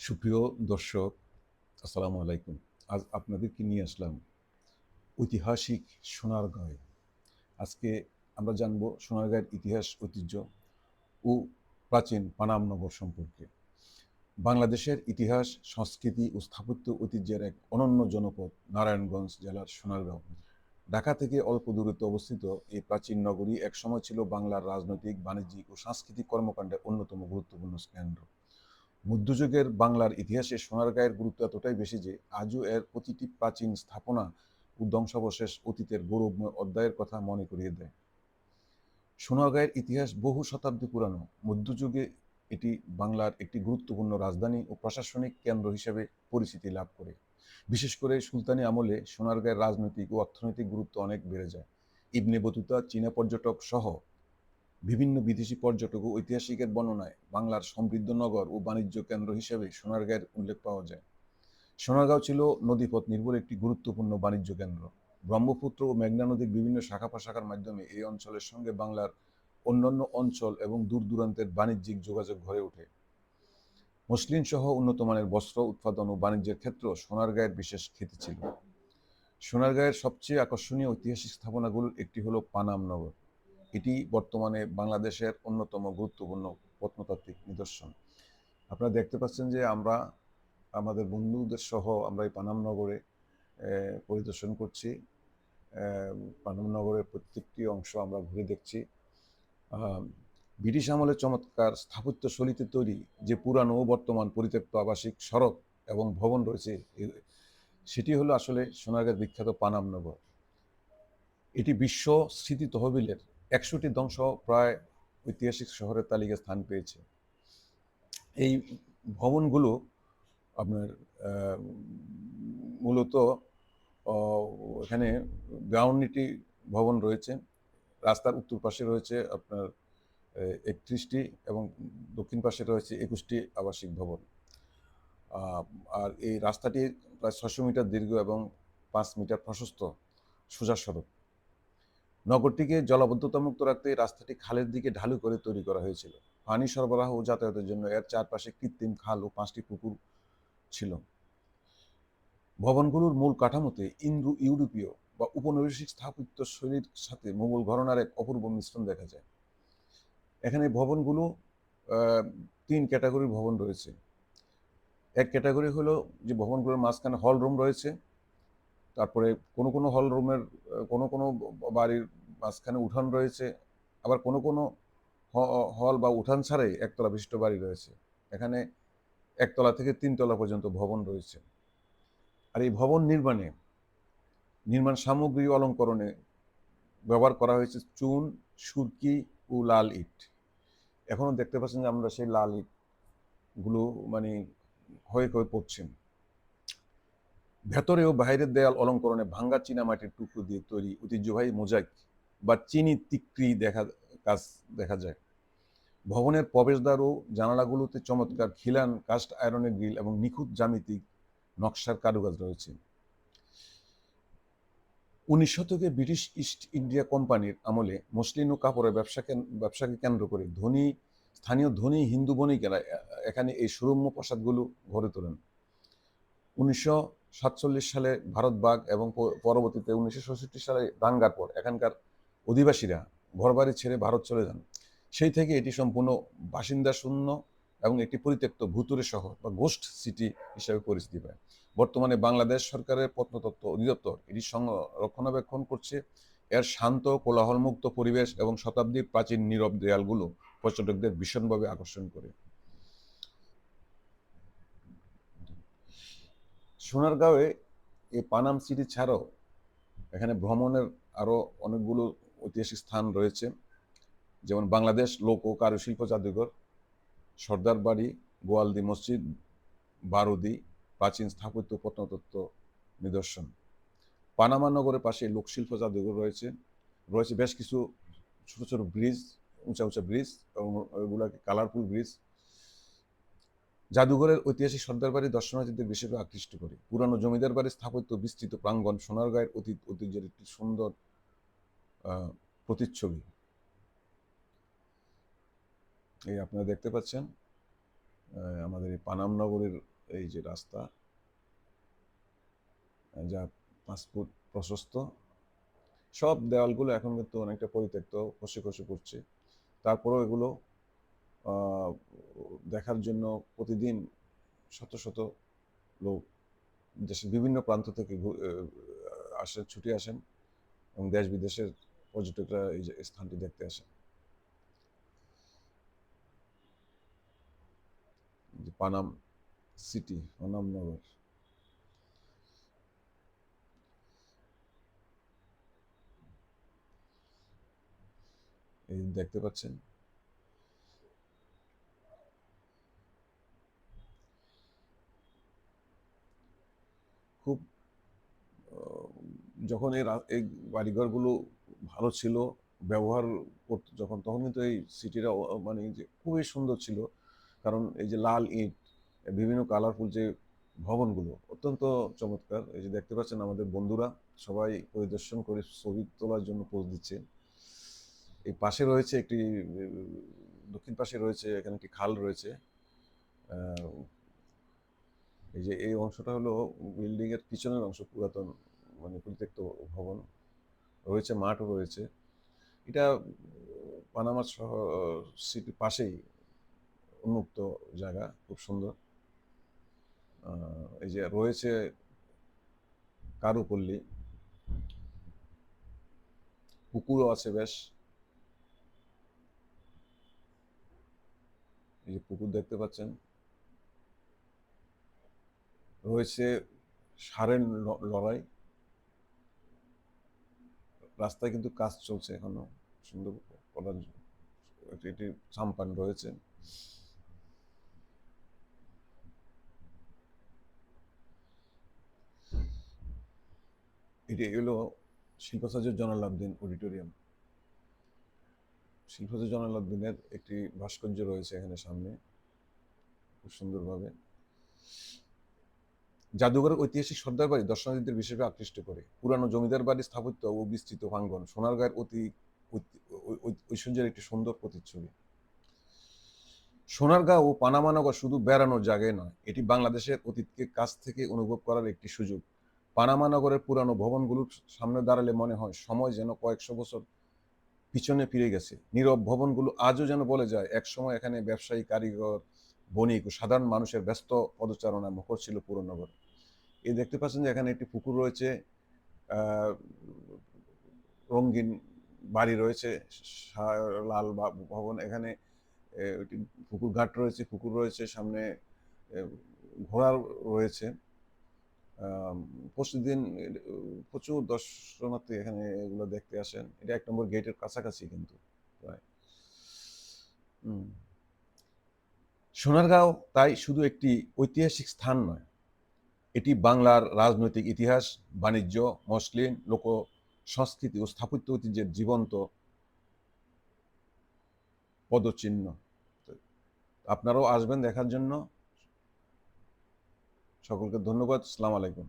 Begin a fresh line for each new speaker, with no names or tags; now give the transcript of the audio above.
সুপ্রিয় দর্শক, আসসালামু আলাইকুম। আজ আপনাদেরকে নিয়ে আসলাম ঐতিহাসিক সোনারগাঁয়ে। আজকে আমরা জানব সোনারগাঁয়ের ইতিহাস, ঐতিহ্য ও প্রাচীন পানাম নগর সম্পর্কে। বাংলাদেশের ইতিহাস, সংস্কৃতি ও স্থাপত্য ঐতিহ্যের এক অনন্য জনপদ নারায়ণগঞ্জ জেলার সোনারগাঁও। ঢাকা থেকে অল্প দূরত্বে অবস্থিত এই প্রাচীন নগরী একসময় ছিল বাংলার রাজনৈতিক, বাণিজ্যিক ও সাংস্কৃতিক কর্মকাণ্ডের অন্যতম গুরুত্বপূর্ণ কেন্দ্র। মধ্যযুগের বাংলার ইতিহাসে সোনারগাঁয়ের গুরুত্ব এতটাই বেশি যে আজও এর প্রতিটি প্রাচীন স্থাপনা ও ধ্বংসাবশেষ অতীতের গৌরবময় অধ্যায়ের কথা মনে করিয়ে দেয়। সোনারগাঁয়ের ইতিহাস বহু শতাব্দী পুরানো। মধ্যযুগে এটি বাংলার একটি গুরুত্বপূর্ণ রাজধানী ও প্রশাসনিক কেন্দ্র হিসেবে পরিচিতি লাভ করে। বিশেষ করে সুলতানি আমলে সোনারগাঁয়ের রাজনৈতিক ও অর্থনৈতিক গুরুত্ব অনেক বেড়ে যায়। ইবনে বতুতা, চীনা পর্যটক সহ বিভিন্ন বিদেশি পর্যটক ও ঐতিহাসিকের বর্ণনায় বাংলার সমৃদ্ধ নগর ও বাণিজ্য কেন্দ্র হিসেবে সোনারগাঁয়ের উল্লেখ পাওয়া যায়। সোনারগাঁও ছিল নদীপথ নির্ভর একটি গুরুত্বপূর্ণ বাণিজ্য কেন্দ্র। ব্রহ্মপুত্র ও মেঘনা নদীর বিভিন্ন শাখা প্রশাখার মাধ্যমে এই অঞ্চলের সঙ্গে বাংলার অন্যান্য অঞ্চল এবং দূর দূরান্তের বাণিজ্যিক যোগাযোগ গড়ে ওঠে। মসলিন সহ উন্নত মানের বস্ত্র উৎপাদন ও বাণিজ্যের ক্ষেত্রেও সোনারগাঁয়ের বিশেষ খ্যাতি ছিল। সোনারগাঁয়ের সবচেয়ে আকর্ষণীয় ঐতিহাসিক স্থাপনাগুলোর একটি হলো পানাম নগর। এটি বর্তমানে বাংলাদেশের অন্যতম গুরুত্বপূর্ণ প্রত্নতাত্ত্বিক নিদর্শন। আপনারা দেখতে পাচ্ছেন যে আমরা আমাদের বন্ধুদের সহ আমরা এই পানাম নগরে পরিদর্শন করছি। পানাম নগরের প্রত্যেকটি অংশ আমরা ঘুরে দেখছি। ব্রিটিশ আমলে চমৎকার স্থাপত্য শৈলীতে তৈরি যে পুরানো ও বর্তমান পরিত্যক্ত আবাসিক সড়ক এবং ভবন রয়েছে, সেটি হলো আসলে সোনারগাঁয়ের বিখ্যাত পানাম নগর। এটি বিশ্ব স্মৃতি তহবিলের ১০০টি ধ্বংস প্রায় ঐতিহাসিক শহরের তালিকায় স্থান পেয়েছে। এই ভবনগুলো আপনার মূলত এখানে ৫২টি ভবন রয়েছে। রাস্তার উত্তর পাশে রয়েছে আপনার ৩১টি এবং দক্ষিণ পাশে রয়েছে ২১টি আবাসিক ভবন। আর এই রাস্তাটি প্রায় ৬০০ মিটার দীর্ঘ এবং ৫ মিটার প্রশস্ত সোজা সড়ক। নগরটিকে জলাবদ্ধতামুক্ত রাখতে রাস্তাটি খালের দিকে ঢালু করে তৈরি করা হয়েছিল। পানি সরবরাহ ও যাতায়াতের জন্য এর চারপাশে কৃত্রিম খাল ও ৫টি পুকুর ছিল। ভবনগুলোর মূল কাঠামোতে ইউরোপীয় বা উপনিবেশিক স্থাপত্য শৈলীর সাথে মুঘল ঘরানার এক অপূর্ব মিশ্রণ দেখা যায়। এখানে ভবনগুলো ৩ ক্যাটাগরির ভবন রয়েছে। এক ক্যাটাগরি হলো যে ভবনগুলোর মাঝখানে হল রুম রয়েছে। তারপরে কোনো হল রুমের কোনো বাড়ির মাঝখানে উঠান রয়েছে। আবার কোনো হল বা উঠান ছাড়াই একতলা বিশিষ্ট বাড়ি রয়েছে। এখানে একতলা থেকে ৩ তলা পর্যন্ত ভবন রয়েছে। আর এই ভবন নির্মাণ সামগ্রী অলঙ্করণে ব্যবহার করা হয়েছে চুন, সুরকি ও লাল ইট। এখনো দেখতে পাচ্ছেন যে আমরা সেই লাল ইটগুলো মানে ক্ষয়ে পড়ছে। ভেতরে ও বাইরের দেয়াল অলঙ্করণে ভাঙ্গা চীনামাটির টুকরো দিয়ে তৈরি ঐতিহ্যবাহী মোজাইক বা চিনি তিক্রি কাজ দেখা যায়। ভবনের প্রবেশদ্বার ও জানালাগুলোতে চমৎকার খিলান কাস্ট আয়রনের গ্রিল এবং নিখুঁত জ্যামিতিক নকশার কারুকাজ রয়েছে। ১৯ শতকে ব্রিটিশ ইস্ট ইন্ডিয়া কোম্পানির আমলে মসলিন ও কাপড়ের ব্যবসাকে কেন্দ্র করে স্থানীয় ধনী হিন্দু বণিকেরা এখানে এই সুরম্য প্রাসাদগুলো গড়ে তোলেন। ১৯৪৭ সালে ভারত ভাগ এবং পরবর্তীতে ১৯৬৬ সালে দাঙ্গার পর এখানকার অধিবাসীরা ঘরবাড়ি ছেড়ে ভারত চলে যান। সেই থেকে এটি সম্পূর্ণ বাসিন্দা শূন্য এবং একটি পরিত্যক্ত ভুতুড়ে শহর বা গোস্ট সিটি হিসেবে পরিচিতি পায়। বর্তমানে বাংলাদেশ সরকারের প্রত্নতত্ত্ব অধিদপ্তর এটি রক্ষণাবেক্ষণ করছে। এর শান্ত কোলাহলমুক্ত পরিবেশ এবং শতাব্দীর প্রাচীন নীরব দেয়ালগুলো পর্যটকদের ভীষণভাবে আকর্ষণ করে। সোনারগাঁওয়ে এই পানাম সিটি ছাড়াও এখানে ভ্রমণের আরও অনেকগুলো ঐতিহাসিক স্থান রয়েছে, যেমন বাংলাদেশ লোক ও কারুশিল্প জাদুঘর, সর্দার বাড়ি, গোয়ালদি মসজিদ, বারুদি, প্রাচীন স্থাপত্য প্রত্নতত্ত্ব নিদর্শন। পানামা নগরের পাশে লোকশিল্প জাদুঘর রয়েছে। রয়েছে বেশ কিছু ছোট ছোট ব্রিজ, উঁচা ব্রিজ এবং ওগুলোকে কালারফুল ব্রিজ। জাদুঘরের ঐতিহাসিক সর্দার বাড়ি দর্শনার্থীদের বিশেষভাবে আকৃষ্ট করে। পুরানো জমিদার বাড়ির স্থাপত্য বিস্তৃত প্রাঙ্গণ সোনারগাঁয়ের ঐতিহ্যের একটি সুন্দর প্রতিচ্ছবি। এই আপনারা দেখতে পাচ্ছেন আমাদের এই পানাম নগরের এই যে রাস্তা, যা 5 ফুট প্রশস্ত। সব দেওয়ালগুলো এখন কিন্তু অনেকটা পরিত্যক্ত, খসে খসে পড়ছে। তারপরেও এগুলো দেখার জন্য প্রতিদিন শত শত লোক দেশের বিভিন্ন প্রান্ত থেকে আসেন, ছুটে আসেন, এবং দেশ বিদেশের পর্যটকরা এই যে স্থানটি দেখতে আসেন। যে পানাম সিটি, পানাম নগর। এই দেখতে পাচ্ছেন, খুব যখন এই বাড়িঘরগুলো ভালো ছিল, ব্যবহার করতো যখন, তখন কিন্তু এই সিটিটা মানে যে খুবই সুন্দর ছিল। কারণ এই যে লাল ইট, বিভিন্ন কালারফুল যে ভবনগুলো অত্যন্ত চমৎকার। এই যে দেখতে পাচ্ছেন আমাদের বন্ধুরা সবাই পরিদর্শন করে ছবি তোলার জন্য পোজ দিচ্ছে। এই পাশে রয়েছে একটি দক্ষিণ পাশে রয়েছে এখানে একটি খাল রয়েছে। এই যে এই অংশটা হলো বিল্ডিং এর পিছনের অংশ, পুরাতন মানে পরিত্যক্ত ভবন রয়েছে, মাঠও রয়েছে। এটা পানামা শহর সিটির পাশেই উন্মুক্ত জায়গা, খুব সুন্দর। এই যে রয়েছে কারুপল্লী, পুকুরও আছে বেশ। এই যে পুকুর দেখতে পাচ্ছেন, রয়েছে ষাঁড়ের লড়াই। রাস্তায় কিন্তু কাজ চলছে এখনো, সুন্দর করার এটি সাম্পান রয়েছে। এটি হলো শিল্পাচার্য জয়নাল আবদিন অডিটোরিয়াম। শিল্পাচার্য জয়নাল আবদিনের একটি ভাস্কর্য রয়েছে এখানে সামনে, খুব সুন্দরভাবে। জাদুঘরের ঐতিহাসিক সর্দার বাড়ি দর্শনার্থীদের বিশেষভাবে আকৃষ্ট করে। পুরানো জমিদার বাড়ির স্থাপত্য ও বিস্তৃত প্রাঙ্গণ সোনারগাঁয়ের অতি ঐশ্বর্যের একটি সুন্দর প্রতিচ্ছবি। সোনারগাঁও ও পানামা নগর শুধু বেড়ানোর জায়গায় নয়, এটি বাংলাদেশের অতীতকে কাছ থেকে অনুভব করার একটি সুযোগ। পানামা নগরের পুরানো ভবনগুলোর সামনে দাঁড়ালে মনে হয় সময় যেন কয়েকশো বছর পিছনে ফিরে গেছে। নীরব ভবনগুলো আজও যেন বলে যায় একসময় এখানে ব্যবসায়ী, কারিগর, বণিক ও সাধারণ মানুষের ব্যস্ত পদচারণায় মুখর ছিল পুরো নগর। এই দেখতে পাচ্ছেন যে এখানে একটি পুকুর রয়েছে, রঙিন বাড়ি রয়েছে, লাল ভবন। এখানে পুকুর ঘাট রয়েছে, পুকুর রয়েছে সামনে, ঘোড়া রয়েছে। প্রতিদিন প্রচুর দর্শনার্থী এখানে এগুলো দেখতে আসেন। এটা 1 নম্বর গেটের কাছাকাছি কিন্তু প্রায়। সোনারগাঁও তাই শুধু একটি ঐতিহাসিক স্থান নয়, এটি বাংলার রাজনৈতিক ইতিহাস, বাণিজ্য, মসলিন, লোক সংস্কৃতি ও স্থাপত্য ঐতিহ্যের জীবন্ত পদচিহ্ন। আপনারাও আসবেন দেখার জন্য। সকলকে ধন্যবাদ। আসসালামু আলাইকুম।